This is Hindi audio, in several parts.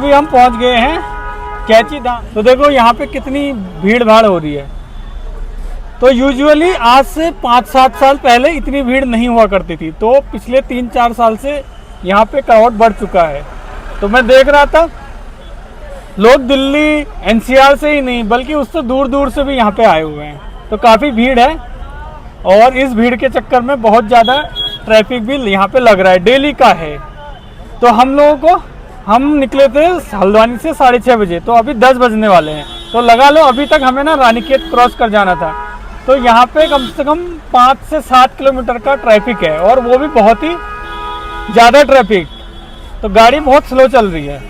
अभी हम पहुंच गए हैं कैची धाम। तो देखो यहाँ पे कितनी भीड़ भाड़ हो रही है। तो यूजुअली आज से 5-7 साल पहले इतनी भीड़ नहीं हुआ करती थी, तो पिछले 3-4 साल से यहाँ पे क्राउड बढ़ चुका है। तो मैं देख रहा था लोग दिल्ली एनसीआर से ही नहीं बल्कि उससे दूर दूर से भी यहाँ पे आए हुए हैं। तो काफ़ी भीड़ है और इस भीड़ के चक्कर में बहुत ज़्यादा ट्रैफिक भी यहाँ पे लग रहा है, डेली का है। तो हम निकले थे हल्द्वानी से 6:30 बजे, तो अभी 10 बजने वाले हैं। तो लगा लो अभी तक हमें ना रानीखेत क्रॉस कर जाना था। तो यहाँ पे कम से कम 5 से 7 किलोमीटर का ट्रैफिक है और वो भी बहुत ही ज़्यादा ट्रैफिक। तो गाड़ी बहुत स्लो चल रही है।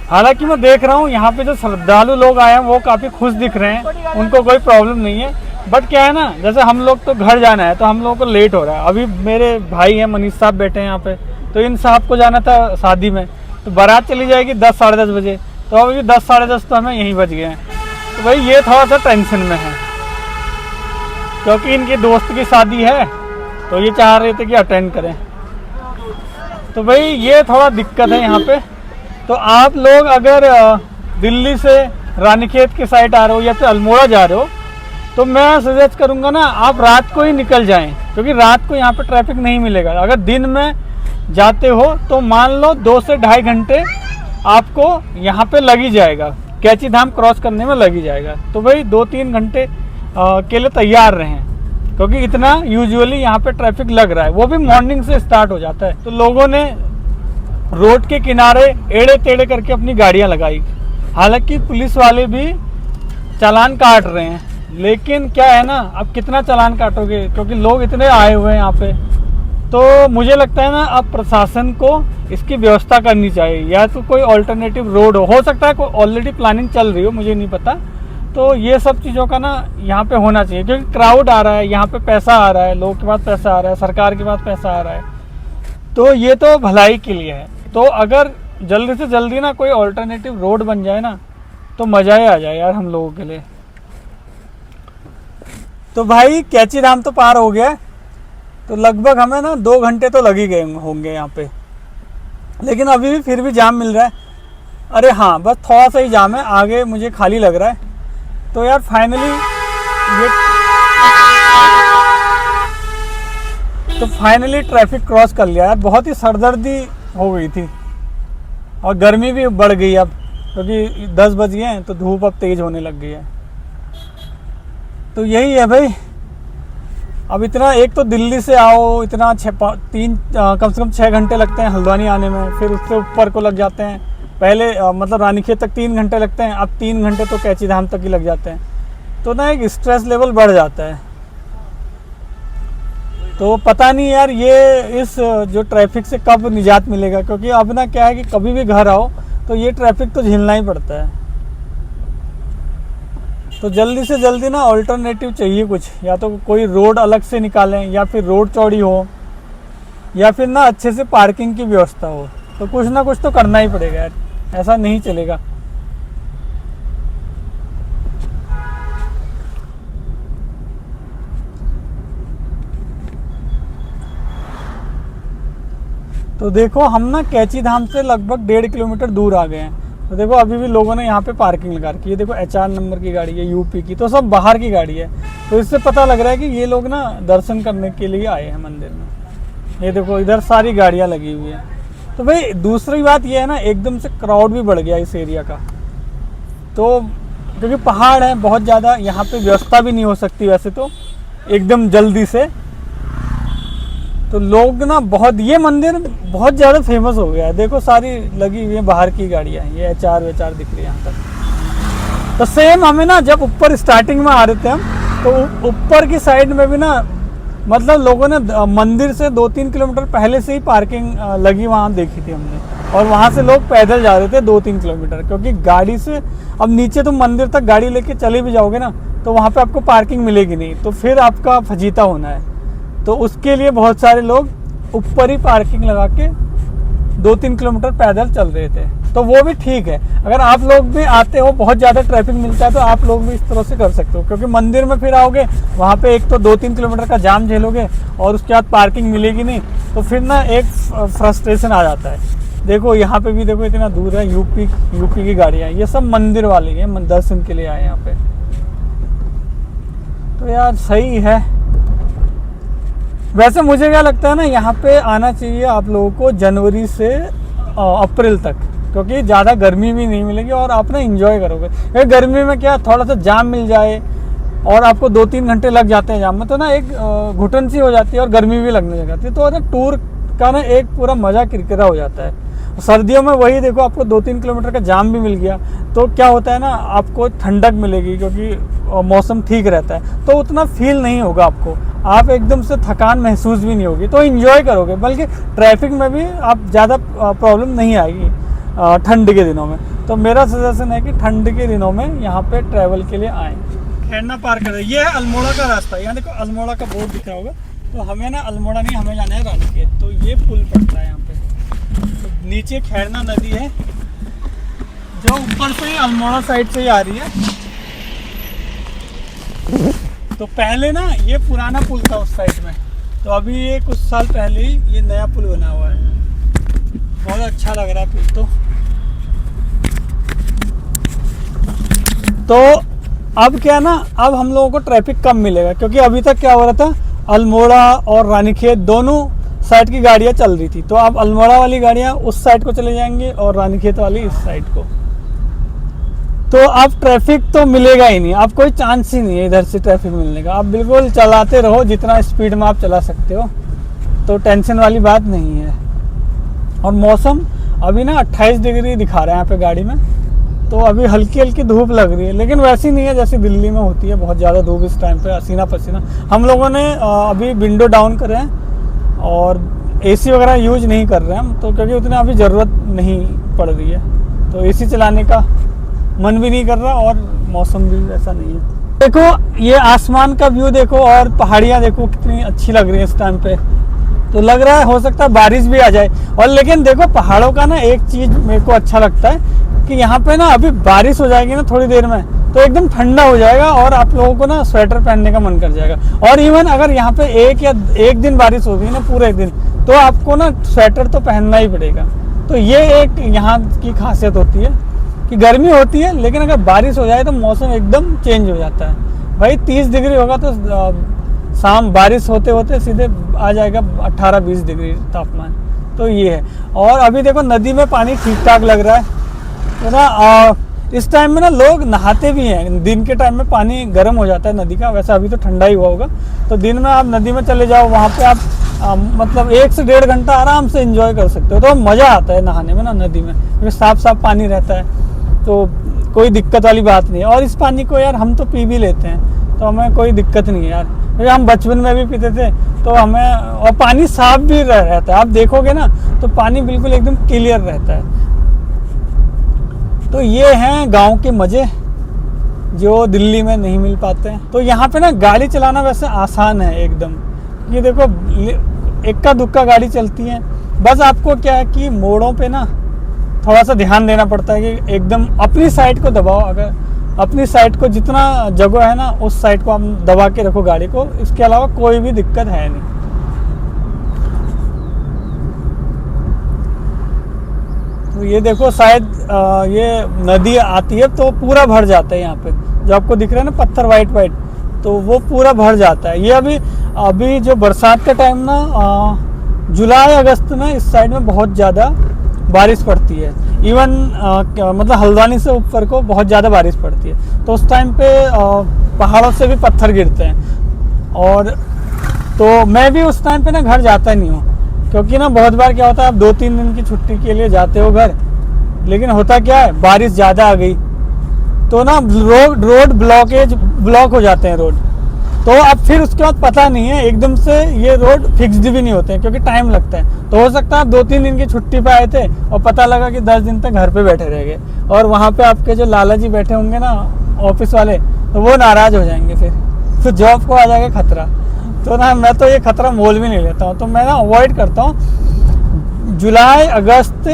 हालांकि मैं देख रहा हूँ यहाँ पे जो श्रद्धालु लोग आए हैं वो काफ़ी खुश दिख रहे हैं, उनको कोई प्रॉब्लम नहीं है। बट क्या है ना, जैसे हम लोग तो घर जाना है तो हम लोगों को लेट हो रहा है। अभी मेरे भाई हैं मनीष साहब बैठे हैं यहाँ पे, तो इन साहब को जाना था शादी में, तो बारात चली जाएगी 10-10:30 बजे। तो अभी 10-10:30 तो हमें यहीं बज गए हैं। तो भाई ये थोड़ा सा टेंशन में है क्योंकि इनके दोस्त की शादी है, तो ये चाह रहे थे कि अटेंड करें। तो भाई ये थोड़ा दिक्कत है यहाँ पे। तो आप लोग अगर दिल्ली से रानीखेत के साइड आ रहे हो या फिर अल्मोड़ा जा रहे हो तो मैं सजेस्ट करूँगा ना आप रात को ही निकल जाएं, क्योंकि रात को यहाँ पे ट्रैफिक नहीं मिलेगा। अगर दिन में जाते हो तो मान लो 2 से 2.5 घंटे आपको यहाँ पे लग ही जाएगा, कैची धाम क्रॉस करने में लग ही जाएगा। तो भाई 2-3 घंटे के लिए तैयार रहें, क्योंकि इतना यूजुअली यहाँ पे ट्रैफिक लग रहा है, वो भी मॉर्निंग से स्टार्ट हो जाता है। तो लोगों ने रोड के किनारे एड़े टेढ़े करके अपनी गाड़ियाँ लगाई। हालांकि पुलिस वाले भी चालान काट रहे हैं, लेकिन क्या है ना, अब कितना चालान काटोगे, क्योंकि लोग इतने आए हुए हैं यहाँ पे। तो मुझे लगता है ना अब प्रशासन को इसकी व्यवस्था करनी चाहिए, या तो कोई ऑल्टरनेटिव रोड हो सकता है कोई ऑलरेडी प्लानिंग चल रही हो, मुझे नहीं पता। तो ये सब चीज़ों का ना यहाँ पे होना चाहिए, क्योंकि क्राउड आ रहा है, यहाँ पे पैसा आ रहा है, लोगों के पास पैसा आ रहा है, सरकार के पास पैसा आ रहा है, तो ये तो भलाई के लिए है। तो अगर जल्दी से जल्दी ना कोई ऑल्टरनेटिव रोड बन जाए ना तो मज़ा ही आ जाए यार हम लोगों के लिए। तो भाई कैची धाम तो पार हो गया, तो लगभग हमें ना 2 घंटे तो लग ही गए होंगे यहाँ पे, लेकिन अभी भी फिर भी जाम मिल रहा है। अरे हाँ, बस थोड़ा सा ही जाम है, आगे मुझे खाली लग रहा है। तो यार फाइनली ट्रैफिक क्रॉस कर लिया यार। बहुत ही सरदर्दी हो गई थी और गर्मी भी बढ़ गई अब, क्योंकि 10 बज गए हैं तो धूप अब तेज़ होने लग गई है। तो यही है भाई, अब इतना, एक तो दिल्ली से आओ इतना कम से कम 6 घंटे लगते हैं हल्द्वानी आने में, फिर उससे ऊपर को लग जाते हैं। पहले मतलब रानीखेत तक 3 घंटे लगते हैं, अब 3 घंटे तो कैची धाम तक ही लग जाते हैं। तो ना एक स्ट्रेस लेवल बढ़ जाता है। तो पता नहीं यार ये इस जो ट्रैफिक से कब निजात मिलेगा, क्योंकि अब ना क्या है कि कभी भी घर आओ तो ये ट्रैफिक तो झेलना ही पड़ता है। तो जल्दी से जल्दी ना ऑल्टरनेटिव चाहिए कुछ, या तो कोई रोड अलग से निकालें, या फिर रोड चौड़ी हो, या फिर ना अच्छे से पार्किंग की व्यवस्था हो। तो कुछ ना कुछ तो करना ही पड़ेगा यार, ऐसा नहीं चलेगा। तो देखो हम ना कैची धाम से लगभग 1.5 किलोमीटर दूर आ गए हैं। तो देखो अभी भी लोगों ने यहाँ पे पार्किंग लगा रखी है। देखो HR नंबर की गाड़ी है, यूपी की, तो सब बाहर की गाड़ी है। तो इससे पता लग रहा है कि ये लोग ना दर्शन करने के लिए आए हैं मंदिर में। ये देखो इधर सारी गाड़ियाँ लगी हुई हैं। तो भाई दूसरी बात ये है ना, एकदम से क्राउड भी बढ़ गया इस एरिया का। तो क्योंकि पहाड़ है बहुत ज़्यादा, यहाँ पे व्यवस्था भी नहीं हो सकती वैसे तो एकदम जल्दी से। तो लोग ना बहुत, ये मंदिर बहुत ज़्यादा फेमस हो गया है। देखो सारी लगी हुई है बाहर की गाड़ियाँ, ये HR दिख रही है यहाँ तक। तो सेम हमें ना जब ऊपर स्टार्टिंग में आ रहे थे हम, तो ऊपर की साइड में भी ना मतलब लोगों ने मंदिर से 2-3 किलोमीटर पहले से ही पार्किंग लगी वहाँ देखी थी हमने, और वहाँ से लोग पैदल जा रहे थे 2-3 किलोमीटर, क्योंकि गाड़ी से अब नीचे तुम मंदिर तक गाड़ी लेके चले भी जाओगे ना तो वहाँ पे आपको पार्किंग मिलेगी नहीं, तो फिर आपका फजीता होना है। तो उसके लिए बहुत सारे लोग ऊपर ही पार्किंग लगा के 2-3 किलोमीटर पैदल चल रहे थे। तो वो भी ठीक है। अगर आप लोग भी आते हो, बहुत ज़्यादा ट्रैफिक मिलता है, तो आप लोग भी इस तरह से कर सकते हो, क्योंकि मंदिर में फिर आओगे वहाँ पे एक तो 2-3 किलोमीटर का जाम झेलोगे और उसके बाद पार्किंग मिलेगी नहीं, तो फिर ना एक फ्रस्ट्रेशन आ जाता है। देखो यहाँ पे भी देखो इतना दूर है, यूपी की गाड़ियाँ, ये सब मंदिर वाले हैं, दर्शन के लिए आए यहाँ पे। तो यार सही है। वैसे मुझे क्या लगता है ना, यहाँ पे आना चाहिए आप लोगों को जनवरी से अप्रैल तक, क्योंकि ज़्यादा गर्मी भी नहीं मिलेगी और आप ना इंजॉय करोगे। ये गर्मी में क्या थोड़ा सा जाम मिल जाए और आपको 2-3 घंटे लग जाते हैं जाम में, तो ना एक घुटन सी हो जाती है और गर्मी भी लगने लग जाती है, तो ना टूर का ना एक पूरा मज़ा किरकिरा हो जाता है। सर्दियों में वही देखो, आपको 2-3 किलोमीटर का जाम भी मिल गया तो क्या होता है ना, आपको ठंडक मिलेगी क्योंकि मौसम ठीक रहता है, तो उतना फील नहीं होगा आपको, आप एकदम से थकान महसूस भी नहीं होगी, तो इन्जॉय करोगे। बल्कि ट्रैफिक में भी आप ज़्यादा प्रॉब्लम नहीं आएगी ठंड के दिनों में। तो मेरा सजेशन है कि ठंड के दिनों में यहाँ पे ट्रैवल के लिए आएँ। खैरना पार कर, ये है अल्मोड़ा का रास्ता। यहाँ देखो अल्मोड़ा का बोर्ड दिख रहा होगा, तो हमें ना अल्मोड़ा नहीं, हमें जाना है रानीखेत। तो ये पुल पड़ता है यहाँ पे, तो नीचे खैरना नदी है जो ऊपर से अल्मोड़ा साइड से ही आ रही है। तो पहले ना ये पुराना पुल था उस साइड में, तो अभी ये कुछ साल पहले ही ये नया पुल बना हुआ है। बहुत अच्छा लग रहा है पुल। तो अब क्या ना, अब हम लोगों को ट्रैफिक कम मिलेगा, क्योंकि अभी तक क्या हो रहा था, अल्मोड़ा और रानीखेत दोनों साइड की गाड़ियाँ चल रही थी, तो अब अल्मोड़ा वाली गाड़ियाँ उस साइड को चले जाएंगे और रानीखेत वाली इस साइड को। तो अब ट्रैफिक तो मिलेगा ही नहीं, अब कोई चांस ही नहीं है इधर से ट्रैफिक मिलने का। आप बिल्कुल चलाते रहो जितना स्पीड में आप चला सकते हो, तो टेंशन वाली बात नहीं है। और मौसम अभी ना 28 डिग्री दिखा रहा है यहाँ पे गाड़ी में, तो अभी हल्की हल्की धूप लग रही है, लेकिन वैसी नहीं है जैसे दिल्ली में होती है बहुत ज़्यादा धूप इस टाइम पे, पसीना पसीना। हम लोगों ने अभी विंडो डाउन करे हैं और एसी वगैरह यूज नहीं कर रहे हैं हम, तो क्योंकि उतनी अभी ज़रूरत नहीं पड़ रही है, तो एसी चलाने का मन भी नहीं कर रहा और मौसम भी ऐसा नहीं है। देखो ये आसमान का व्यू देखो और पहाड़ियाँ देखो कितनी अच्छी लग रही है इस टाइम पे, तो लग रहा है हो सकता है बारिश भी आ जाए। और लेकिन देखो पहाड़ों का ना एक चीज़ मेरे को अच्छा लगता है कि यहाँ पे ना अभी बारिश हो जाएगी ना थोड़ी देर में, तो एकदम ठंडा हो जाएगा और आप लोगों को ना स्वेटर पहनने का मन कर जाएगा। और इवन अगर यहाँ पे एक दिन बारिश होगी ना पूरे दिन, तो आपको ना स्वेटर तो पहनना ही पड़ेगा। तो ये एक यहाँ की खासियत होती है कि गर्मी होती है, लेकिन अगर बारिश हो जाए तो मौसम एकदम चेंज हो जाता है। भाई 30 डिग्री होगा तो शाम बारिश होते होते सीधे आ जाएगा 18-20 डिग्री तापमान। तो ये है। और अभी देखो नदी में पानी ठीक ठाक लग रहा है, तो ना इस टाइम में ना लोग नहाते भी हैं। दिन के टाइम में पानी गर्म हो जाता है नदी का, वैसे अभी तो ठंडा ही हुआ होगा, तो दिन में आप नदी में चले जाओ, वहाँ पे आप मतलब 1 से 1.5 घंटा आराम से एंजॉय कर सकते हो। तो मज़ा आता है नहाने में ना नदी में, क्योंकि साफ साफ पानी रहता है, तो कोई दिक्कत वाली बात नहीं है। और इस पानी को यार हम तो पी भी लेते हैं, तो हमें कोई दिक्कत नहीं है यार, क्योंकि हम बचपन में भी पीते थे, तो हमें और पानी साफ भी रहता है। आप देखोगे ना तो पानी बिल्कुल एकदम क्लियर रहता है। तो ये हैं गांव के मज़े जो दिल्ली में नहीं मिल पाते हैं। तो यहाँ पे ना गाड़ी चलाना वैसे आसान है एकदम, ये देखो इक्का दुक्का गाड़ी चलती है। बस आपको क्या है कि मोड़ों पे ना थोड़ा सा ध्यान देना पड़ता है कि एकदम अपनी साइड को दबाओ, अगर अपनी साइड को जितना जगह है ना उस साइड को आप दबा के रखो गाड़ी को, इसके अलावा कोई भी दिक्कत है नहीं। तो ये देखो शायद ये नदी आती है तो पूरा भर जाता है यहाँ पे, जो आपको दिख रहा है ना पत्थर वाइट वाइट, तो वो पूरा भर जाता है। ये अभी जो बरसात का टाइम ना जुलाई अगस्त में इस साइड में बहुत ज़्यादा बारिश पड़ती है। इवन मतलब हल्द्वानी से ऊपर को बहुत ज़्यादा बारिश पड़ती है, तो उस टाइम पे पहाड़ों से भी पत्थर गिरते हैं। और तो मैं भी उस टाइम पे ना घर जाता नहीं हूँ, क्योंकि ना बहुत बार क्या होता है आप 2-3 दिन की छुट्टी के लिए जाते हो घर, लेकिन होता क्या है बारिश ज़्यादा आ गई तो ना रोड ब्लॉक हो जाते हैं रोड, तो अब फिर उसके बाद पता नहीं है एकदम से ये रोड फिक्स्ड भी नहीं होते हैं, क्योंकि टाइम लगता है। तो हो सकता है आप 2-3 दिन की छुट्टी पे आए थे और पता लगा कि 10 दिन तक घर पे बैठे रह गए, और वहाँ पे आपके जो लाला जी बैठे होंगे ना ऑफिस वाले, तो वो नाराज़ हो जाएंगे, फिर जॉब को आ जाएगा खतरा। तो ना मैं तो ये खतरा मोल भी नहीं लेता हूँ, तो मैं ना अवॉइड करता हूँ। जुलाई अगस्त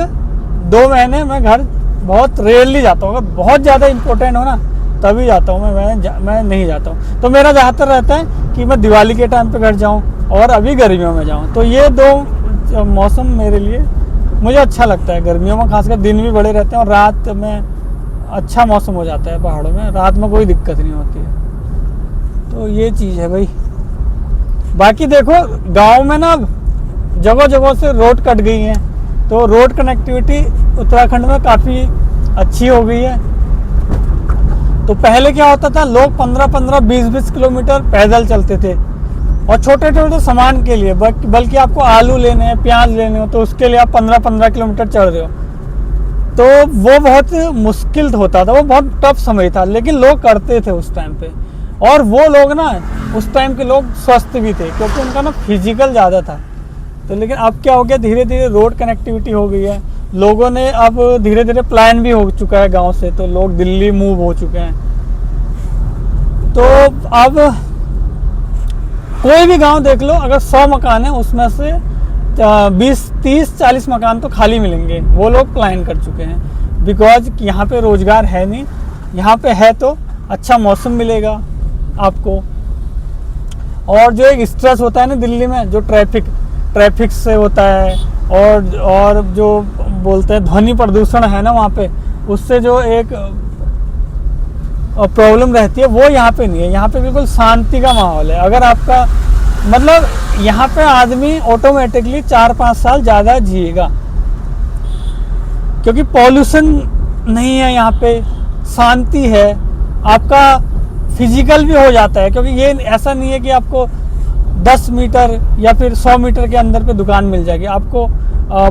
2 महीने मैं घर बहुत रेयरली जाता हूँ, अगर बहुत ज़्यादा इम्पोर्टेंट हो ना तभी जाता हूँ मैं नहीं जाता हूँ। तो मेरा ज़्यादातर रहता है कि मैं दिवाली के टाइम पे घर जाऊँ और अभी गर्मियों में जाऊँ, तो ये 2 मौसम मेरे लिए मुझे अच्छा लगता है। गर्मियों में खासकर दिन भी बड़े रहते हैं और रात में अच्छा मौसम हो जाता है पहाड़ों में, रात में कोई दिक्कत नहीं होती है। तो ये चीज़ है भाई। बाकी देखो गांव में ना जगह जगह से रोड कट गई हैं, तो रोड कनेक्टिविटी उत्तराखंड में काफ़ी अच्छी हो गई है। तो पहले क्या होता था, लोग 15-15, 20-20 किलोमीटर पैदल चलते थे और छोटे छोटे सामान के लिए, बल्कि आपको आलू लेने हैं, प्याज लेने हो तो उसके लिए आप 15-15 किलोमीटर चढ़ रहे हो। तो वो बहुत मुश्किल होता था, वो बहुत टफ समय था, लेकिन लोग करते थे उस टाइम पे। और वो लोग ना उस टाइम के लोग स्वस्थ भी थे क्योंकि उनका ना फिजिकल ज़्यादा था। तो लेकिन अब क्या हो गया, धीरे धीरे रोड कनेक्टिविटी हो गई है, लोगों ने अब धीरे धीरे प्लान भी हो चुका है गांव से, तो लोग दिल्ली मूव हो चुके हैं। तो अब कोई भी गांव देख लो, अगर 100 मकान है उसमें से 20, 30, 40 मकान तो खाली मिलेंगे। वो लोग प्लान कर चुके हैं बिकॉज यहाँ पे रोजगार है नहीं, यहाँ पे है तो अच्छा मौसम मिलेगा आपको। और जो एक स्ट्रेस होता है ना दिल्ली में, जो ट्रैफिक से होता है और जो बोलते हैं ध्वनि प्रदूषण है ना वहाँ पे, उससे जो एक प्रॉब्लम रहती है वो यहाँ पे नहीं है। यहाँ पे बिल्कुल शांति का माहौल है। अगर आपका मतलब यहाँ पे आदमी ऑटोमेटिकली 4-5 साल ज़्यादा जिएगा क्योंकि पॉल्यूशन नहीं है, यहाँ पे शांति है, आपका फिजिकल भी हो जाता है। क्योंकि ये ऐसा नहीं है कि आपको 10 मीटर या फिर 100 मीटर के अंदर पे दुकान मिल जाएगी। आपको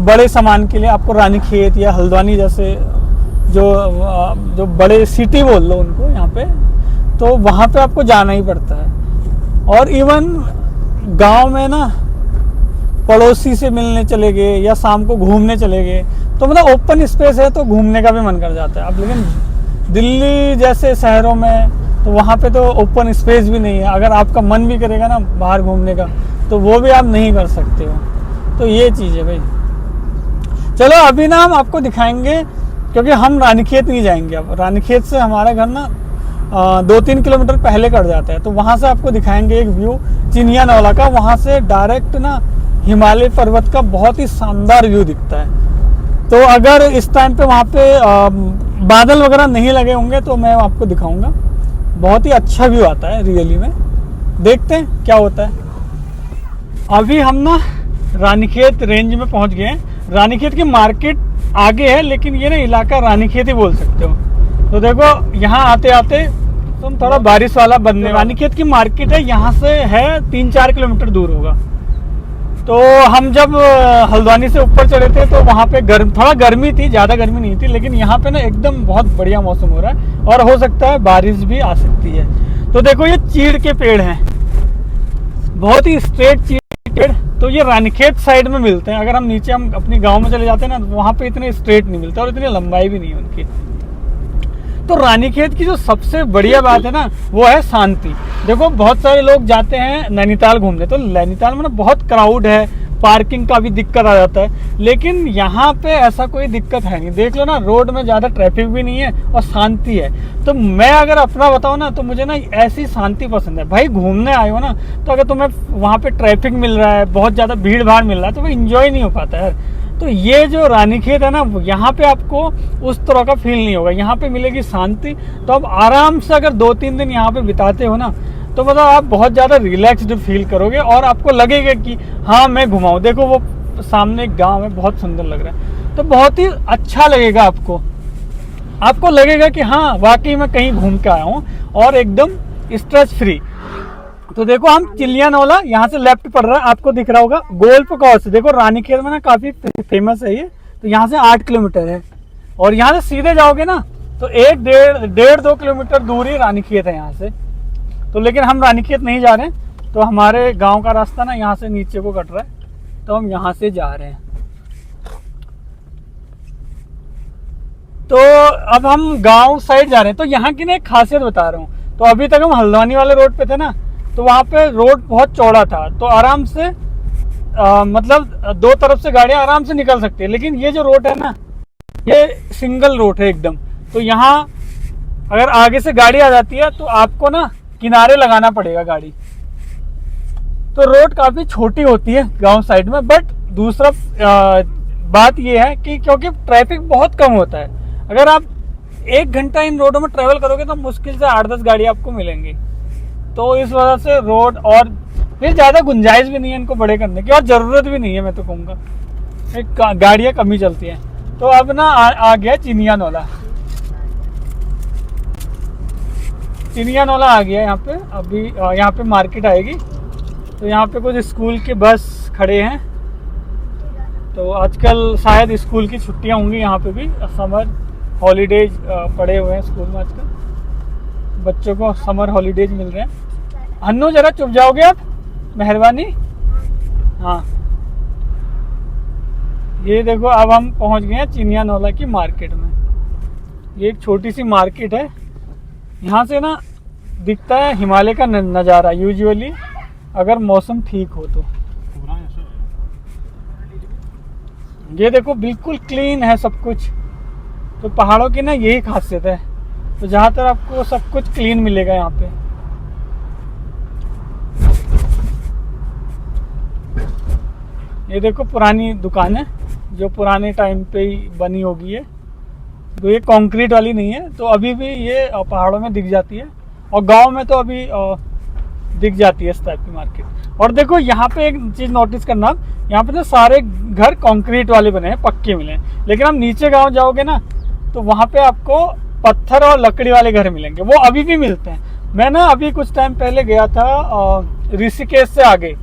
बड़े सामान के लिए आपको रानीखेत या हल्द्वानी जैसे जो बड़े सिटी बोल लो उनको यहाँ पे, तो वहाँ पे आपको जाना ही पड़ता है। और इवन गांव में ना पड़ोसी से मिलने चले गए या शाम को घूमने चले गए, तो मतलब ओपन स्पेस है तो घूमने का भी मन कर जाता है। अब लेकिन दिल्ली जैसे शहरों में तो वहाँ पे तो ओपन स्पेस भी नहीं है। अगर आपका मन भी करेगा ना बाहर घूमने का तो वो भी आप नहीं कर सकते हो। तो ये चीज़ है भाई। चलो अभी ना हम आपको दिखाएंगे, क्योंकि हम रानीखेत नहीं जाएंगे। अब रानीखेत से हमारा घर ना 2-3 किलोमीटर पहले कट जाता है, तो वहाँ से आपको दिखाएंगे एक व्यू चिनियानौला का। वहाँ से डायरेक्ट ना हिमालय पर्वत का बहुत ही शानदार व्यू दिखता है। तो अगर इस टाइम पे वहाँ पे बादल वगैरह नहीं लगे होंगे तो मैं आपको दिखाऊंगा। बहुत ही अच्छा व्यू आता है रियली में। देखते हैं क्या होता है। अभी हम ना रानीखेत रेंज में पहुँच गए हैं। रानीखेत की मार्केट आगे है, लेकिन ये ना इलाका रानीखेत ही बोल सकते हो। तो देखो यहाँ आते आते तुम थोड़ा बारिश वाला बनने, रानीखेत की मार्केट है, यहाँ से है 3-4 किलोमीटर दूर होगा। तो हम जब हल्द्वानी से ऊपर चढ़े थे तो वहाँ पे थोड़ा गर्मी थी, ज़्यादा गर्मी नहीं थी, लेकिन यहाँ पे ना एकदम बहुत बढ़िया मौसम हो रहा है और हो सकता है बारिश भी आ सकती है। तो देखो ये चीड़ के पेड़ हैं, बहुत ही स्ट्रेट चीड़ के पेड़। तो ये रानीखेत साइड में मिलते हैं। अगर हम नीचे हम अपने गाँव में चले जाते हैं ना, वहाँ पे इतने स्ट्रेट नहीं मिलते और इतनी लंबाई भी नहीं है उनकी। तो रानीखेत की जो सबसे बढ़िया बात है ना वो है शांति। देखो बहुत सारे लोग जाते हैं नैनीताल घूमने, तो नैनीताल में ना बहुत क्राउड है, पार्किंग का भी दिक्कत आ जाता है, लेकिन यहाँ पे ऐसा कोई दिक्कत है नहीं। देख लो ना, रोड में ज़्यादा ट्रैफिक भी नहीं है और शांति है। तो मैं अगर अपना बताऊँ ना तो मुझे ना ऐसी शांति पसंद है। भाई घूमने आए हो ना, तो अगर तुम्हें वहाँ पे ट्रैफिक मिल रहा है, बहुत ज़्यादा भीड़ भाड़ मिल रहा है, तो वो इंजॉय नहीं हो पाता है। तो ये जो रानीखेत है ना, यहाँ पे आपको उस तरह का फील नहीं होगा, यहाँ पे मिलेगी शांति। तो आप आराम से अगर 2-3 दिन यहाँ पे बिताते हो ना, तो मतलब आप बहुत ज़्यादा रिलैक्स्ड फील करोगे और आपको लगेगा कि हाँ मैं घुमाऊँ। देखो वो सामने एक गांव है, बहुत सुंदर लग रहा है, तो बहुत ही अच्छा लगेगा आपको लगेगा कि हाँ वाकई मैं कहीं घूम के आया हूँ और एकदम स्ट्रेस फ्री। तो देखो हम चिनियानौला, यहाँ से लेफ्ट पड़ रहा है, आपको दिख रहा होगा गोल्फ कोर्स। देखो रानीखेत में ना काफ़ी फेमस है ये। तो यहाँ से 8 किलोमीटर है और यहाँ से सीधे जाओगे ना तो 1-1.5-2 किलोमीटर दूर ही रानीखेत है यहाँ से। तो लेकिन हम रानीखेत नहीं जा रहे हैं, तो हमारे गांव का रास्ता ना यहाँ से नीचे को कट रहा है, तो हम यहाँ से जा रहे हैं। तो अब हम गांव साइड जा रहे हैं। तो यहाँ की ना एक खासियत बता रहा हूँ। तो अभी तक हम हल्द्वानी वाले रोड पे थे ना, तो वहाँ पे रोड बहुत चौड़ा था, तो आराम से मतलब 2 तरफ से गाड़ियाँ आराम से निकल सकती है। लेकिन ये जो रोड है ना, ये सिंगल रोड है एकदम। तो यहाँ अगर आगे से गाड़ी आ जाती है तो आपको ना किनारे लगाना पड़ेगा गाड़ी। तो रोड काफ़ी छोटी होती है गांव साइड में, बट दूसरा बात ये है कि क्योंकि ट्रैफिक बहुत कम होता है, अगर आप 1 घंटा इन रोडों में ट्रेवल करोगे तो मुश्किल से 8-10 गाड़ी आपको मिलेंगी। तो इस वजह से रोड, और फिर ज़्यादा गुंजाइश भी नहीं है इनको बड़े करने की, और ज़रूरत भी नहीं है, मैं तो कहूँगा गाड़ियाँ कम ही चलती हैं। तो अब ना आ गया चिनिया नौला। चिनिया नौला आ गया यहाँ पे। अभी यहाँ पे मार्केट आएगी, तो यहाँ पे कुछ स्कूल के बस खड़े हैं। तो आजकल शायद स्कूल की छुट्टियाँ होंगी यहाँ पे भी, समर हॉलीडेज पड़े हुए हैं स्कूल में आजकल, बच्चों को समर हॉलीडेज मिल रहे हैं। अन्नू जरा चुप जाओगे आप, मेहरबानी। हाँ, ये देखो अब हम पहुँच गए हैं चिनिया नौला की मार्केट में। ये एक छोटी सी मार्केट है, यहाँ से ना दिखता है हिमालय का नज़ारा यूजुअली, अगर मौसम ठीक हो तो। ये देखो बिल्कुल क्लीन है सब कुछ। तो पहाड़ों की ना यही खासियत है, तो ज़्यादातर आपको सब कुछ क्लीन मिलेगा यहाँ पे। ये देखो पुरानी दुकान है, जो पुराने टाइम पे ही बनी होगी ये, तो ये कंक्रीट वाली नहीं है, तो अभी भी ये पहाड़ों में दिख जाती है, और गांव में तो अभी दिख जाती है इस टाइप की मार्केट। और देखो यहाँ पे एक चीज़ नोटिस करना, यहाँ पे ना सारे घर कंक्रीट वाले बने हैं, पक्के मिले हैं, लेकिन आप नीचे गांव जाओगे ना तो वहाँ पे आपको पत्थर और लकड़ी वाले घर मिलेंगे, वो अभी भी मिलते हैं। मैं ना अभी कुछ टाइम पहले गया था ऋषिकेश से आगे,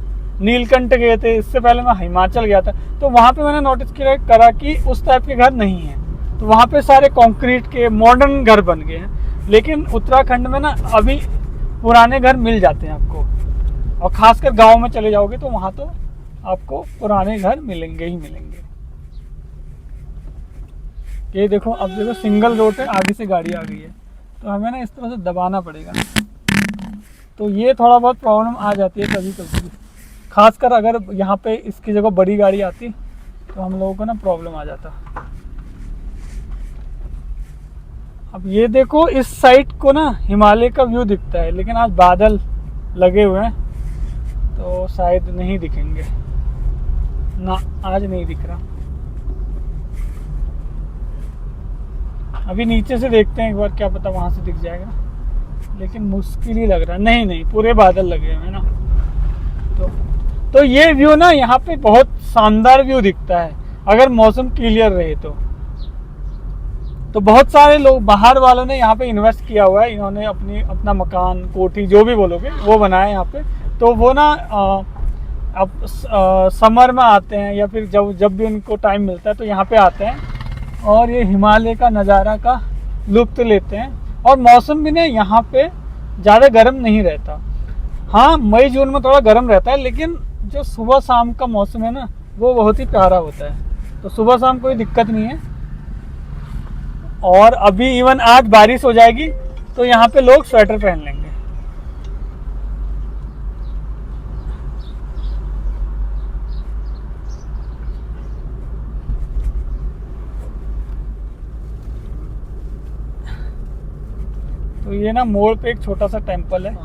नीलकंठ गए थे, इससे पहले मैं हिमाचल गया था, तो वहाँ पे मैंने नोटिस करा कि उस टाइप के घर नहीं है, तो वहाँ पे सारे कंक्रीट के मॉडर्न घर बन गए हैं। लेकिन उत्तराखंड में ना अभी पुराने घर मिल जाते हैं आपको, और ख़ासकर गांव में चले जाओगे तो वहाँ तो आपको पुराने घर मिलेंगे ही मिलेंगे। ये देखो, अब देखो सिंगल रोड है, आगे से गाड़ी आ गई है, तो हमें ना इस तरह से दबाना पड़ेगा, तो ये थोड़ा बहुत प्रॉब्लम आ जाती है कभी कभी, खासकर अगर यहाँ पे इसकी जगह बड़ी गाड़ी आती तो हम लोगों को ना प्रॉब्लम आ जाता। अब ये देखो इस साइड को ना हिमालय का व्यू दिखता है, लेकिन आज बादल लगे हुए हैं तो शायद नहीं दिखेंगे ना, आज नहीं दिख रहा। अभी नीचे से देखते हैं एक बार, क्या पता वहाँ से दिख जाएगा, लेकिन मुश्किल ही लग रहा है। नहीं, पूरे बादल लगे हुए हैं ना, तो ये व्यू ना यहाँ पे बहुत शानदार व्यू दिखता है अगर मौसम क्लियर रहे तो बहुत सारे लोग बाहर वालों ने यहाँ पे इन्वेस्ट किया हुआ है, इन्होंने अपना मकान, कोठी, जो भी बोलोगे वो बनाया यहाँ पे। तो वो ना अब समर में आते हैं या फिर जब भी उनको टाइम मिलता है तो यहाँ पे आते हैं और ये हिमालय का नज़ारा का लुत्फ़ लेते हैं। और मौसम भी ना यहाँ पे ज़्यादा गर्म नहीं रहता। हाँ, मई जून में थोड़ा गर्म रहता है, लेकिन जो सुबह शाम का मौसम है ना वो बहुत ही प्यारा होता है, तो सुबह शाम कोई दिक्कत नहीं है। और अभी इवन आज बारिश हो जाएगी तो यहाँ पे लोग स्वेटर पहन लेंगे। तो ये ना मोड़ पे एक छोटा सा टेम्पल है।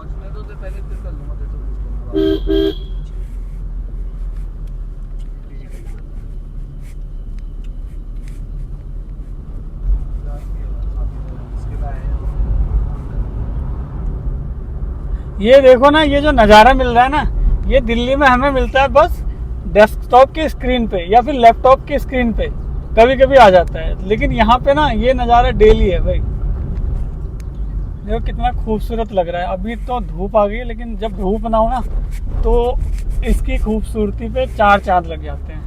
ये देखो ना, ये जो नज़ारा मिल रहा है ना, ये दिल्ली में हमें मिलता है बस डेस्कटॉप की स्क्रीन पे या फिर लैपटॉप की स्क्रीन पे कभी कभी आ जाता है, लेकिन यहाँ पे ना ये नज़ारा डेली है भाई। देखो कितना खूबसूरत लग रहा है। अभी तो धूप आ गई है, लेकिन जब धूप ना हो ना तो इसकी खूबसूरती पे 4 चांद लग जाते हैं।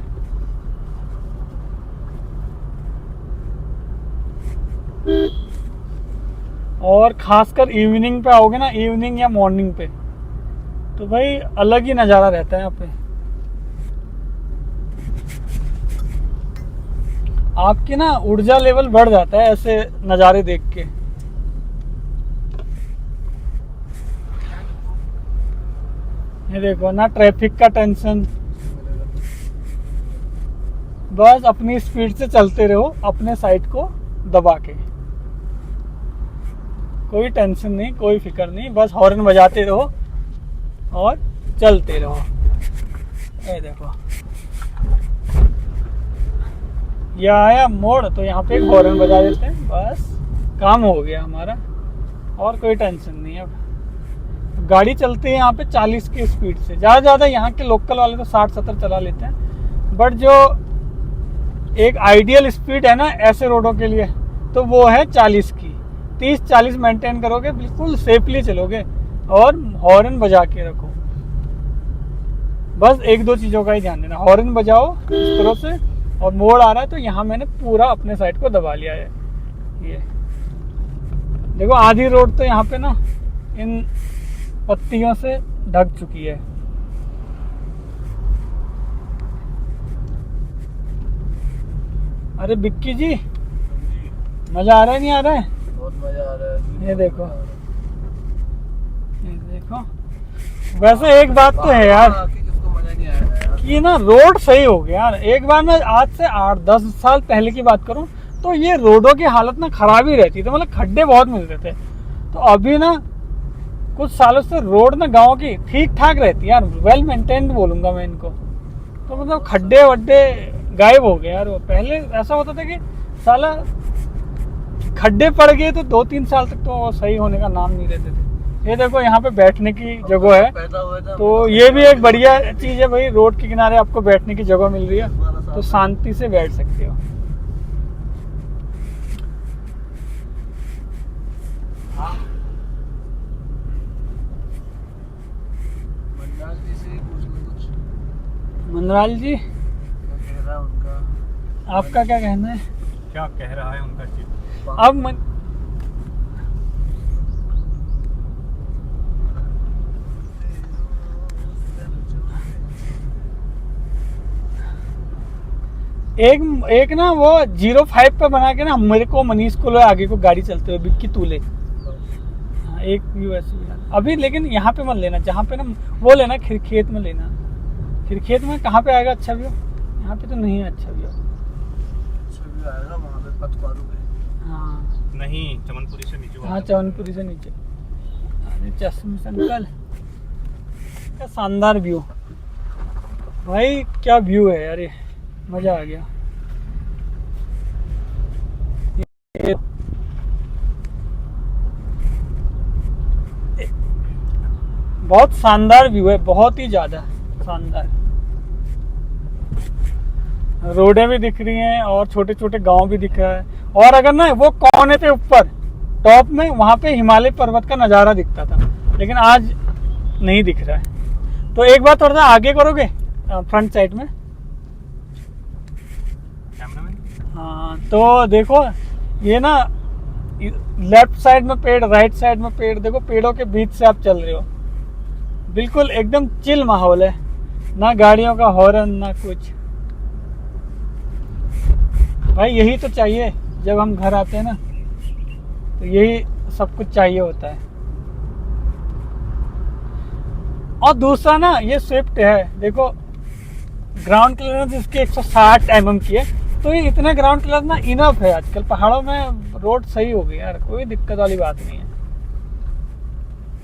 और खासकर इवनिंग पे आओगे ना, इवनिंग या मॉर्निंग पे, तो भाई अलग ही नज़ारा रहता है यहाँ पे। आपकी ना ऊर्जा लेवल बढ़ जाता है ऐसे नज़ारे देख के। ये देखो ना, ट्रैफिक का टेंशन, बस अपनी स्पीड से चलते रहो अपने साइड को दबा के, कोई टेंशन नहीं, कोई फिक्र नहीं, बस हॉर्न बजाते रहो और चलते रहो। ये देखो ये आया मोड़ तो यहाँ पे एक हॉर्न बजा देते हैं, बस काम हो गया हमारा, और कोई टेंशन नहीं है। अब गाड़ी चलती है यहाँ पे 40 की स्पीड से, ज़्यादा यहाँ के लोकल वाले तो 60-70 चला लेते हैं, बट जो एक आइडियल स्पीड है ना ऐसे रोडों के लिए तो वो है 40 की। 30-40 मेंटेन करोगे, बिल्कुल सेफली चलोगे, और हॉर्न बजा के रखो। बस 1-2 चीज़ों का ही ध्यान देना, हॉर्न बजाओ इस तरह से, और मोड़ आ रहा है तो यहाँ मैंने पूरा अपने साइड को दबा लिया है। ये देखो आधी रोड तो यहाँ पे ना इन पत्तियों से ढक चुकी है। अरे बिक्की जी, मजा आ रहा है नहीं आ रहा है? बहुत मजा आ रहा है। ये देखो, ये देखो। वैसे एक बात तो है यार किसको मजा नहीं आया यार, कि ना रोड सही हो गया यार। एक बार मैं आज से 8-10 साल पहले की बात करूं तो ये रोडों की हालत ना खराब ही रहती थी, मतलब खड्डे बहुत मिलते थे। तो अभी ना कुछ सालों से रोड ना गांव की ठीक ठाक रहती है यार, वेल मेंटेन्ड बोलूंगा मैं इनको। तो मतलब खड्डे वड्डे गायब हो गए यार। वो पहले ऐसा होता था कि साला खड्डे पड़ गए तो 2-3 साल तक तो सही होने का नाम नहीं रहते थे। ये देखो यहाँ पे बैठने की जगह है, पैदा हुआ था तो ये भी एक बढ़िया चीज़ है भाई, रोड के किनारे आपको बैठने की जगह मिल रही है तो शांति से बैठ सकते हो। मंडाल जी से ही पूछ लो कुछ, मनराल जी, क्या कह रहा है उनका। आपका क्या कहना है? क्या कह रहा है उनका चित्त? अब एक ना वो 05 पे बना के ना मेरे को मनीष को लो आगे को गाड़ी चलते हुए बिक्की तूले। हाँ, एक यूएस अभी, लेकिन यहाँ पे मत लेना, जहाँ पे ना वो लेना खिरखेत में लेना। खिरखेत में कहाँ पे आएगा अच्छा व्यू? यहाँ पे तो नहीं है अच्छा व्यू। अच्छा भी आएगा वहाँ पे पतवारू पे। हाँ नहीं, चमनपुरी से नीचे। हाँ, चवनपुरी से नीचे। अरे चश्मे से निकल, क्या शानदार व्यू भाई, क्या व्यू है यार, ये मजा आ गया। ये बहुत शानदार व्यू है, बहुत ही ज्यादा शानदार। रोडें भी दिख रही हैं और छोटे छोटे गांव भी दिख रहा है। और अगर ना वो कोने पे ऊपर टॉप में वहां पे हिमालय पर्वत का नज़ारा दिखता था, लेकिन आज नहीं दिख रहा है। तो एक बार थोड़ा सा आगे करोगे फ्रंट साइड में। हाँ तो देखो ये ना लेफ्ट साइड में पेड़, राइट साइड में पेड़, देखो पेड़ों के बीच से आप चल रहे हो, बिल्कुल एकदम चिल माहौल है, ना गाड़ियों का हॉर्न ना कुछ। भाई यही तो चाहिए जब हम घर आते हैं ना, तो यही सब कुछ चाहिए होता है। और दूसरा ना ये स्विफ्ट है, देखो ग्राउंड क्लियरेंस इसकी 160 mm की है, तो ये इतना ग्राउंड क्लियरेंस ना इनफ है। आजकल पहाड़ों में रोड सही हो गई यार, कोई दिक्कत वाली बात नहीं है,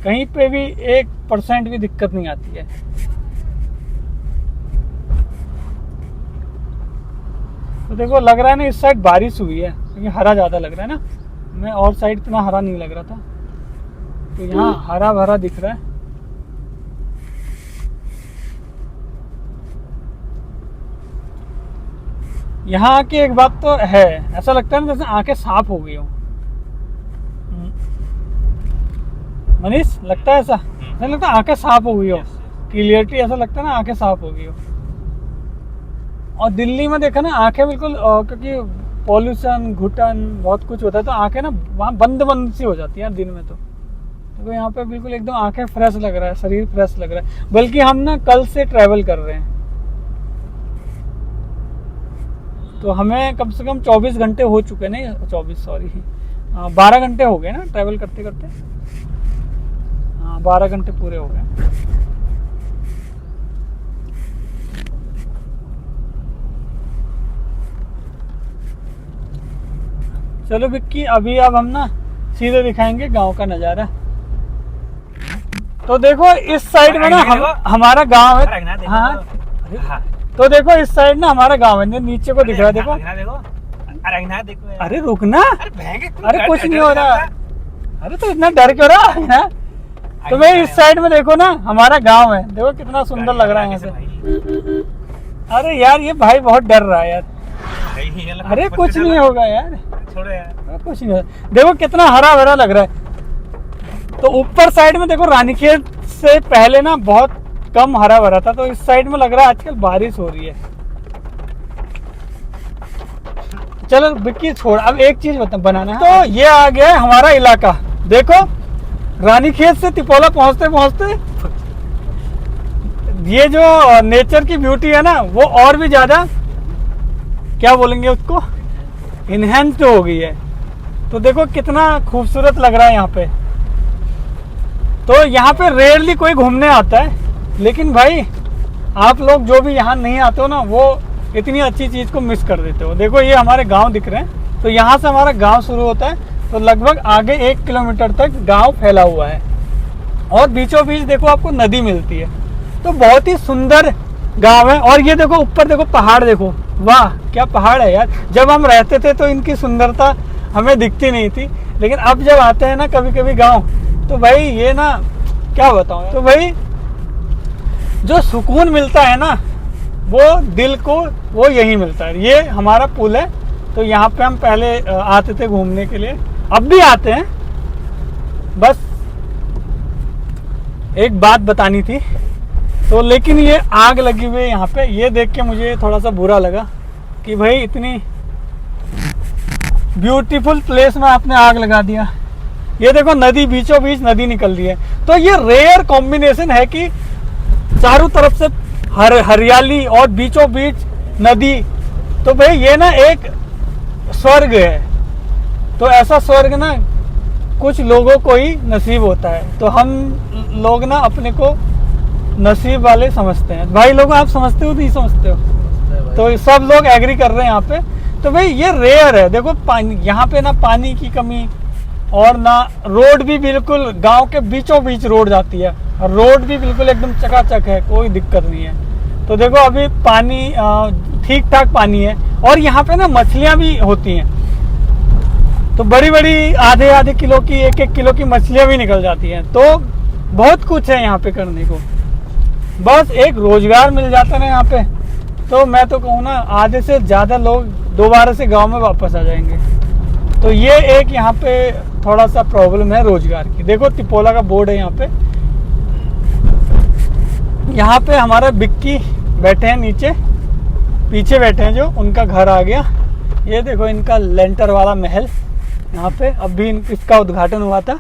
कहीं पे भी 1% भी दिक्कत नहीं आती है। तो देखो लग रहा है ना इस साइड बारिश हुई है, क्योंकि हरा ज़्यादा लग रहा है ना, मैं और साइड इतना हरा नहीं लग रहा था, तो यहाँ हरा भरा दिख रहा है। यहाँ की एक बात तो है, ऐसा लगता है ना जैसे आंखें साफ हो गई हो। मनीष लगता है ऐसा? नहीं लगता आंखें साफ हो गई हो, क्लियरिटी ऐसा लगता है ना आंखें साफ हो गई हो। और दिल्ली में देखा ना आंखें बिल्कुल, क्योंकि पॉल्यूशन घुटन बहुत कुछ होता है, तो आंखें ना वहाँ बंद बंद सी हो जाती है दिन में। तो यहाँ पे बिल्कुल एकदम आंखें फ्रेश लग रहा है, शरीर फ्रेश लग रहा है। बल्कि हम ना कल से ट्रैवल कर रहे हैं, तो हमें कम से कम 24 घंटे हो चुके, नहीं 24 सॉरी 12 घंटे हो गए ना ट्रैवल करते करते। हाँ 12 घंटे पूरे हो गए। चलो विक्की, अभी अब हम ना सीधे दिखाएंगे गांव का नज़ारा। तो देखो इस साइड में ना हमारा गांव है। हाँ तो देखो इस साइड ना हमारा गांव है, नीचे को दिख रहा है देखो। देखो यार। अरे रुकना, अरे भैंगे तू अरे डर- कुछ नहीं डर हो रहा। जाता। अरे तो इतना डर क्यों रहा है? तो भाई इस साइड में देखो ना हमारा गांव है, देखो कितना सुंदर लग रहा है यहाँ से। भाई। अरे यार ये भाई बहुत डर रहा है यार। भाई, ये लगा- अरे कुछ नहीं होगा यार, छोड़ो यार। कुछ नहीं होगा। देखो कितना हरा भरा लग रहा है। तो ऊपर साइड में देखो रानीखेत से पहले ना बहुत कम हरा भरा था, तो इस साइड में लग रहा है आजकल बारिश हो रही है। चलो बिक्की छोड़, अब एक चीज बता बनाना है। तो ये आ गया है हमारा इलाका। देखो रानीखेत से तिपोला पहुंचते पहुंचते ये जो नेचर की ब्यूटी है ना वो और भी ज्यादा क्या बोलेंगे उसको, इनहेंस्ड हो गई है। तो देखो कितना खूबसूरत लग रहा है यहाँ पे। तो यहाँ पे रेयरली कोई घूमने आता है, लेकिन भाई आप लोग जो भी यहाँ नहीं आते हो ना वो इतनी अच्छी चीज़ को मिस कर देते हो। देखो ये हमारे गांव दिख रहे हैं, तो यहाँ से हमारा गांव शुरू होता है, तो लगभग आगे 1 किलोमीटर तक गांव फैला हुआ है और बीचों बीच देखो आपको नदी मिलती है। तो बहुत ही सुंदर गांव है। और ये देखो ऊपर देखो पहाड़, देखो वाह क्या पहाड़ है यार। जब हम रहते थे तो इनकी सुंदरता हमें दिखती नहीं थी, लेकिन अब जब आते हैं ना कभी कभी गाँव, तो भाई ये ना क्या बताऊँ, तो भाई जो सुकून मिलता है ना वो दिल को वो यही मिलता है। ये हमारा पुल है, तो यहाँ पे हम पहले आते थे घूमने के लिए, अब भी आते हैं। बस एक बात बतानी थी, तो लेकिन ये आग लगी हुई है यहाँ पे, ये देख के मुझे थोड़ा सा बुरा लगा कि भाई इतनी ब्यूटीफुल प्लेस में आपने आग लगा दिया। ये देखो नदी, बीचों बीच नदी निकल रही है। तो ये रेयर कॉम्बिनेशन है कि चारों तरफ से हरियाली और बीचों बीच नदी। तो भाई ये ना एक स्वर्ग है। तो ऐसा स्वर्ग ना कुछ लोगों को ही नसीब होता है। तो हम लोग ना अपने को नसीब वाले समझते हैं। भाई लोग आप समझते हो नहीं समझते हो? तो सब लोग एग्री कर रहे हैं यहाँ पे। तो भाई ये रेयर है। देखो पानी, यहाँ पे ना पानी की कमी और ना रोड भी बिल्कुल गांव के बीचों बीच रोड जाती है, और रोड भी बिल्कुल एकदम चकाचक है, कोई दिक्कत नहीं है। तो देखो अभी पानी ठीक ठाक पानी है, और यहाँ पे ना मछलियाँ भी होती हैं। तो बड़ी बड़ी आधे किलो की, 1 किलो की मछलियाँ भी निकल जाती हैं। तो बहुत कुछ है यहाँ पे करने को, बस एक रोजगार मिल जाता है यहाँ पे। तो मैं तो कहूँ ना आधे से ज़्यादा लोग दोबारा से गांव में वापस आ जाएंगे। तो ये एक यहाँ पे थोड़ा सा प्रॉब्लम है रोजगार की। देखो तिपोला का बोर्ड है यहाँ पे। यहाँ पे हमारा बिक्की बैठे हैं नीचे, पीछे बैठे हैं जो, उनका घर आ गया। ये देखो इनका लेंटर वाला महल यहाँ पे, अभी इसका उद्घाटन हुआ था।